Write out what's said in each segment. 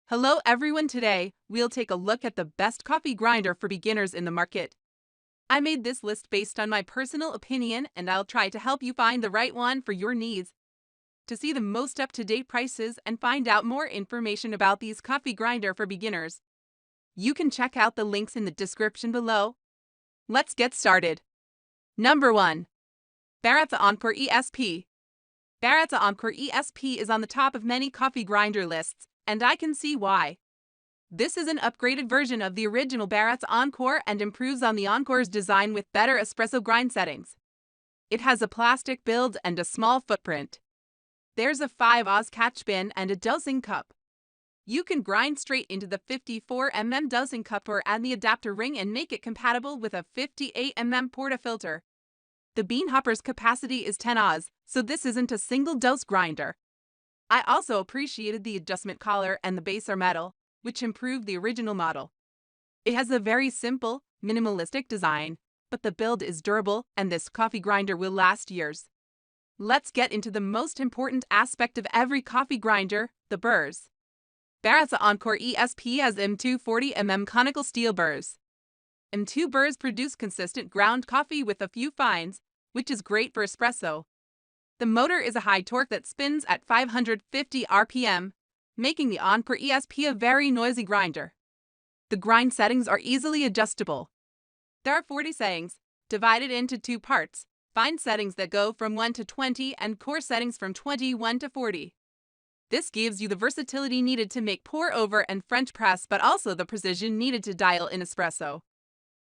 Hello everyone, today we'll take a look at the best coffee grinder for beginners in the market. I made this list based on my personal opinion and I'll try to help you find the right one for your needs. To see the most up-to-date prices and find out more information about these coffee grinder for beginners, you can check out the links in the description below. Let's get started. Number 1. Baratza Encore ESP. Baratza Encore ESP is on the top of many coffee grinder lists, and I can see why. This is an upgraded version of the original Baratza Encore and improves on the Encore's design with better espresso grind settings. It has a plastic build and a small footprint. There's a 5 Oz catch bin and a dosing cup. You can grind straight into the 54 dosing cup or add the adapter ring and make it compatible with a 58 portafilter. The bean hopper's capacity is 10 Oz, so this isn't a single dose grinder. I also appreciated the adjustment collar and the base are metal, which improved the original model. It has a very simple, minimalistic design, but the build is durable and this coffee grinder will last years. Let's get into the most important aspect of every coffee grinder, the burrs. Baratza Encore ESP has M240 conical steel burrs. M2 burrs produce consistent ground coffee with a few fines, which is great for espresso. The motor is a high torque that spins at 550 RPM, making the Encore ESP a very noisy grinder. The grind settings are easily adjustable. There are 40 settings, divided into 2 parts, fine settings that go from 1 to 20 and core settings from 21 to 40. This gives you the versatility needed to make pour-over and French press, but also the precision needed to dial in espresso.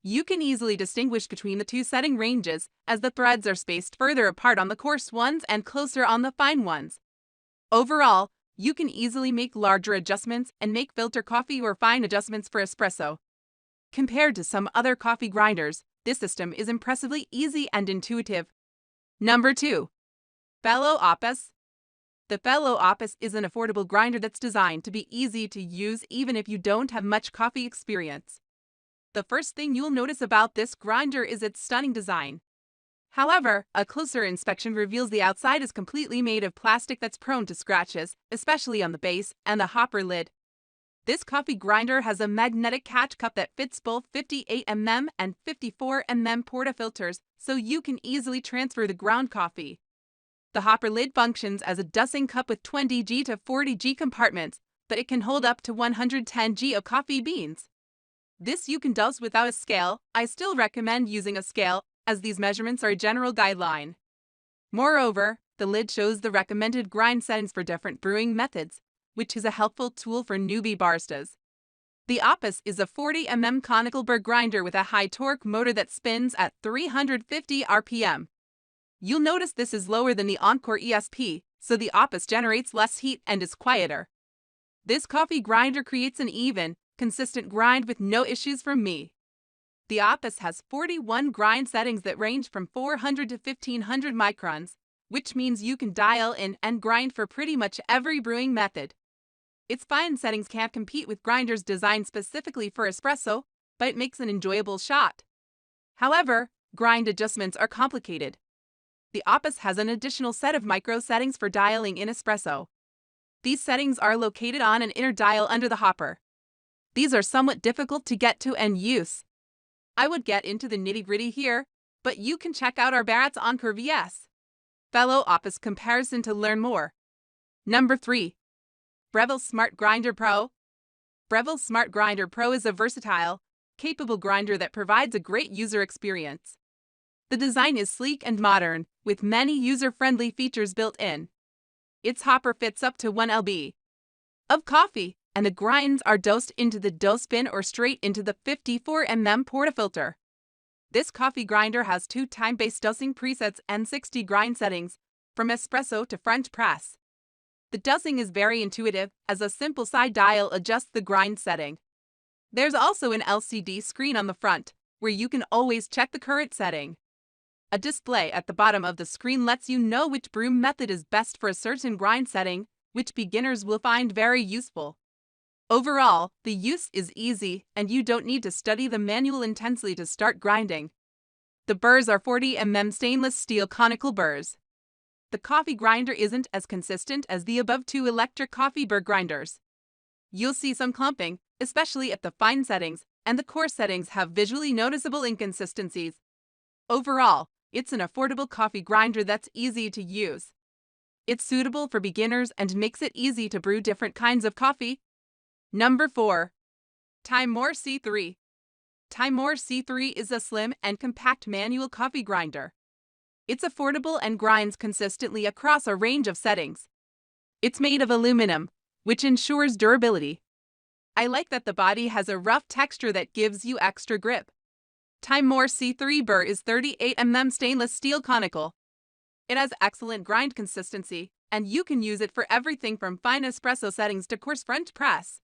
You can easily distinguish between the 2 setting ranges, as the threads are spaced further apart on the coarse ones and closer on the fine ones. Overall, you can easily make larger adjustments and make filter coffee or fine adjustments for espresso. Compared to some other coffee grinders, this system is impressively easy and intuitive. Number 2. Fellow Opus. The Fellow Opus is an affordable grinder that's designed to be easy to use even if you don't have much coffee experience. The first thing you'll notice about this grinder is its stunning design. However, a closer inspection reveals the outside is completely made of plastic that's prone to scratches, especially on the base and the hopper lid. This coffee grinder has a magnetic catch cup that fits both 58 and 54 portafilters, so you can easily transfer the ground coffee. The hopper lid functions as a dosing cup with 20G to 40G compartments, but it can hold up to 110G of coffee beans. This you can dose without a scale. I still recommend using a scale, as these measurements are a general guideline. Moreover, the lid shows the recommended grind settings for different brewing methods, which is a helpful tool for newbie baristas. The Opus is a 40 conical burr grinder with a high torque motor that spins at 350 RPM. You'll notice this is lower than the Encore ESP, so the Opus generates less heat and is quieter. This coffee grinder creates an even, consistent grind with no issues from me. The Opus has 41 grind settings that range from 400 to 1500 microns, which means you can dial in and grind for pretty much every brewing method. Its fine settings can't compete with grinders designed specifically for espresso, but it makes an enjoyable shot. However, grind adjustments are complicated. The Opus has an additional set of micro settings for dialing in espresso. These settings are located on an inner dial under the hopper. These are somewhat difficult to get to and use. I would get into the nitty-gritty here, but you can check out our Baratza Encore vs. Fellow Opus comparison to learn more. Number 3. Breville Smart Grinder Pro. Breville Smart Grinder Pro is a versatile, capable grinder that provides a great user experience. The design is sleek and modern, with many user-friendly features built in. Its hopper fits up to 1 lb of coffee, and the grinds are dosed into the dose bin or straight into the 54 portafilter. This coffee grinder has 2 time-based dosing presets and 60 grind settings, from espresso to French press. The dosing is very intuitive, as a simple side dial adjusts the grind setting. There's also an LCD screen on the front, where you can always check the current setting. A display at the bottom of the screen lets you know which brew method is best for a certain grind setting, which beginners will find very useful. Overall, the use is easy, and you don't need to study the manual intensely to start grinding. The burrs are 40 stainless steel conical burrs. The coffee grinder isn't as consistent as the above 2 electric coffee burr grinders. You'll see some clumping, especially if the fine settings and the coarse settings have visually noticeable inconsistencies. Overall, it's an affordable coffee grinder that's easy to use. It's suitable for beginners and makes it easy to brew different kinds of coffee. Number 4. Timemore C3. Timemore C3 is a slim and compact manual coffee grinder. It's affordable and grinds consistently across a range of settings. It's made of aluminum, which ensures durability. I like that the body has a rough texture that gives you extra grip. Timemore C3 Burr is 38mm stainless steel conical. It has excellent grind consistency, and you can use it for everything from fine espresso settings to coarse French press.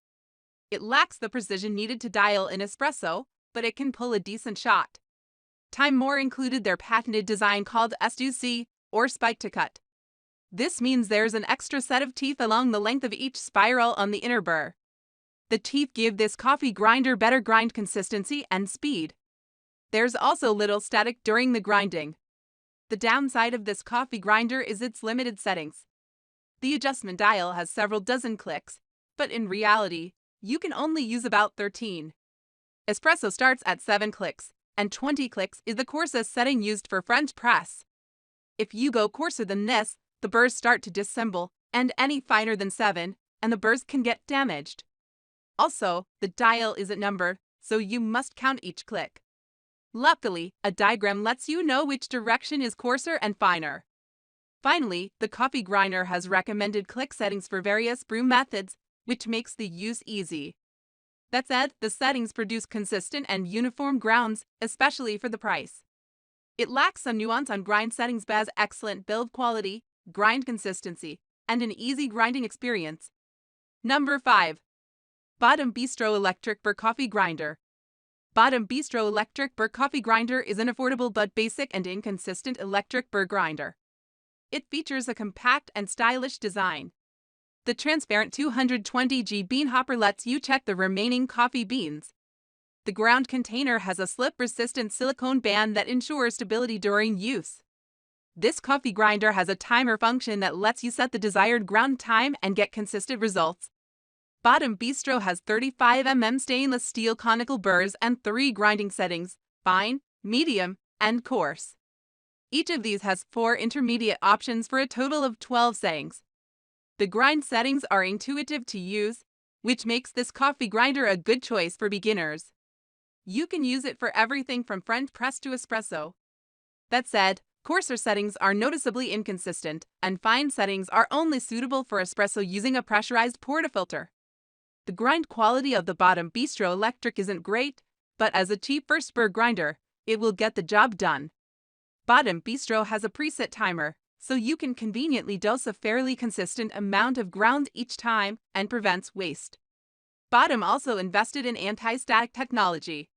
It lacks the precision needed to dial in espresso, but it can pull a decent shot. Timemore included their patented design called S2C, or spike to cut. This means there's an extra set of teeth along the length of each spiral on the inner burr. The teeth give this coffee grinder better grind consistency and speed. There's also little static during the grinding. The downside of this coffee grinder is its limited settings. The adjustment dial has several dozen clicks, but in reality, you can only use about 13. Espresso starts at 7 clicks, and 20 clicks is the coarsest setting used for French press. If you go coarser than this, the burrs start to disassemble, and any finer than 7, and the burrs can get damaged. Also, the dial isn't numbered, so you must count each click. Luckily, a diagram lets you know which direction is coarser and finer. Finally, the coffee grinder has recommended click settings for various brew methods, which makes the use easy. That said, the settings produce consistent and uniform grounds, especially for the price. It lacks some nuance on grind settings but has excellent build quality, grind consistency, and an easy grinding experience. Number 5. Bodum Bistro Electric Burr Coffee Grinder. Bodum Bistro Electric Burr Coffee Grinder is an affordable but basic and inconsistent electric burr grinder. It features a compact and stylish design. The transparent 220G bean hopper lets you check the remaining coffee beans. The ground container has a slip-resistant silicone band that ensures stability during use. This coffee grinder has a timer function that lets you set the desired ground time and get consistent results. Bodum Bistro has 35mm stainless steel conical burrs and 3 grinding settings: fine, medium, and coarse. Each of these has 4 intermediate options for a total of 12 settings. The grind settings are intuitive to use, which makes this coffee grinder a good choice for beginners. You can use it for everything from French press to espresso. That said, coarser settings are noticeably inconsistent, and fine settings are only suitable for espresso using a pressurized portafilter. The grind quality of the Bodum Bistro Electric isn't great, but as a cheap first burr grinder, it will get the job done. Bodum Bistro has a preset timer, so you can conveniently dose a fairly consistent amount of ground each time and prevents waste. Bodum also invested in anti-static technology.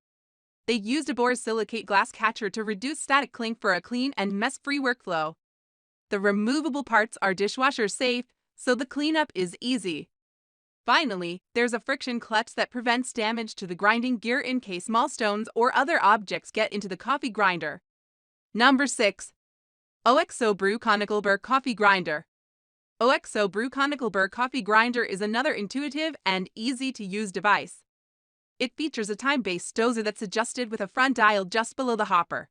They used a borosilicate glass catcher to reduce static clink for a clean and mess-free workflow. The removable parts are dishwasher safe, so the cleanup is easy. Finally, there's a friction clutch that prevents damage to the grinding gear in case small stones or other objects get into the coffee grinder. Number 6. OXO Brew Conical Burr Coffee Grinder. OXO Brew Conical Burr Coffee Grinder is another intuitive and easy-to-use device. It features a time-based dozer that's adjusted with a front dial just below the hopper.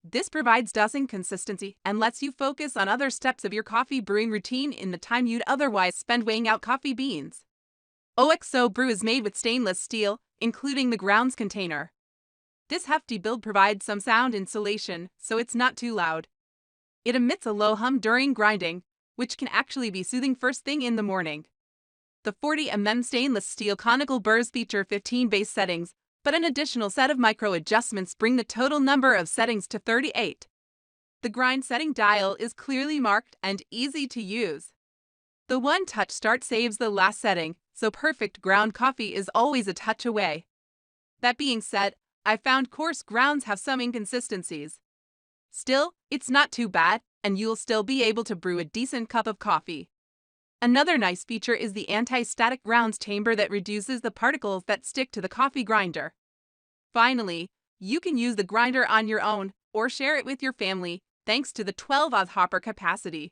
This provides dosing consistency and lets you focus on other steps of your coffee brewing routine in the time you'd otherwise spend weighing out coffee beans. OXO Brew is made with stainless steel, including the grounds container. This hefty build provides some sound insulation, so it's not too loud. It emits a low hum during grinding, which can actually be soothing first thing in the morning. The 40mm stainless steel conical burrs feature 15 base settings, but an additional set of micro adjustments bring the total number of settings to 38. The grind setting dial is clearly marked and easy to use. The one-touch start saves the last setting, so perfect ground coffee is always a touch away. That being said, I found coarse grounds have some inconsistencies. Still, it's not too bad, and you'll still be able to brew a decent cup of coffee. Another nice feature is the anti-static grounds chamber that reduces the particles that stick to the coffee grinder. Finally, you can use the grinder on your own or share it with your family thanks to the 12-oz hopper capacity.